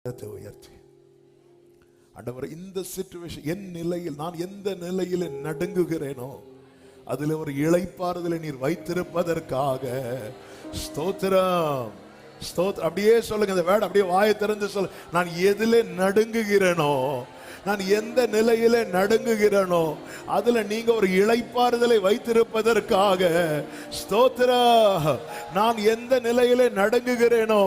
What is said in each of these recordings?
உயர்த்தி ஆண்டவர், இந்த சிச்சுவேஷன் என் நிலையில் நான் எந்த நிலையில் நடுங்குகிறேனோ அதுல ஒரு இளைப்பாறுதலை நீர் வைத்திருப்பதற்காக ஸ்தோத்திரம். ஸ்தோத்திரம். அப்படியே சொல்லுங்க, இந்த வேர்ட் அப்படியே வாயை திறந்து சொல்ல. நான் எதிலே நடுங்குகிறேனோ, நான் எந்த நிலையில நடுங்குகிறேனோ அதுல நீங்க ஒரு இளைப்பாறுதலை வைத்திருப்பதற்காக ஸ்தோத்திரா. நான் எந்த நிலையில நடுங்குகிறேனோ,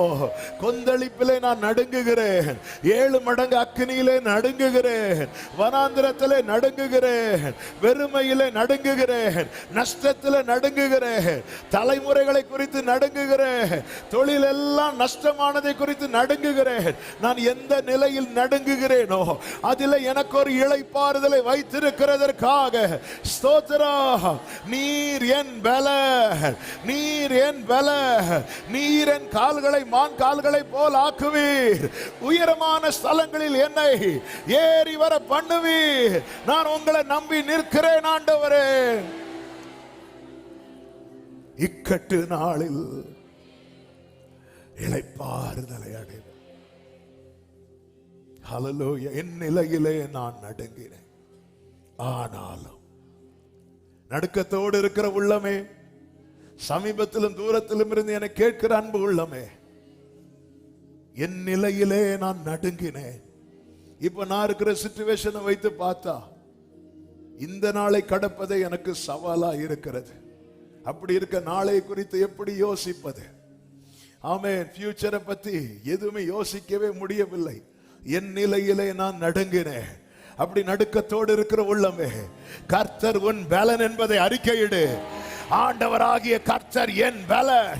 கொந்தளிப்பிலே நான் நடுங்குகிறேன், 7 மடங்கு அக்கினியிலே நடுங்குகிறேன், வனாந்திரத்திலே நடுங்குகிறேன், வெறுமையிலே நடுங்குகிறேன், நஷ்டத்திலே நடுங்குகிறேன், தலைமுறைகளை குறித்து நடுங்குகிறேன், தொழில் எல்லாம் நஷ்டமானதை குறித்து நடுங்குகிறேன். நான் எந்த நிலையில் நடுங்குகிறேனோ அதில் எனக்கு ஒரு இளைப்பாறுதலை வைத்திருக்கிறதற்காக ஸ்தோத்திரா. நீர் என் பலன், நீர் என் பலன், நீர் என் கால்களை மான் கால்களை போல் ஆக்குவீர், உயரமான ஸ்தலங்களில் என்னை ஏறி வர பண்ணுவீர். நான் உங்களை நம்பி நிற்கிறேன் ஆண்டவரே. இக்கட்டு நாளில் இளைப்பாறுதலை அடைவேன். ஹல்லேலூயா. என் நிலையிலே நான் நடுங்கினேன். ஆனாலும் நடுக்கத்தோடு இருக்கிற உள்ளமே, சமீபத்திலும் தூரத்திலும் இருந்து என்னை கேட்கிற அன்பு உள்ளமே, என் நிலையிலே நான் நடுங்கினேன். இப்ப நான் இருக்கிற சிச்சுவேஷனை வைத்து பார்த்தா இந்த நாளை கடப்பதே எனக்கு சவாலா இருக்கிறது. அப்படி இருக்க நாளை குறித்து எப்படி யோசிப்பது? ஆமென். ஃபியூச்சரை பத்தி எதுவுமே யோசிக்கவே முடியவில்லை. என் நிலையிலே நான் நடுங்கினேன். அப்படி நடுக்கத்தோடு இருக்கிற உள்ளமே, கர்த்தர் உன் பலன் என்பதை அறிக்கையிடு. ஆண்டவராகிய கர்த்தர் என் பலன்.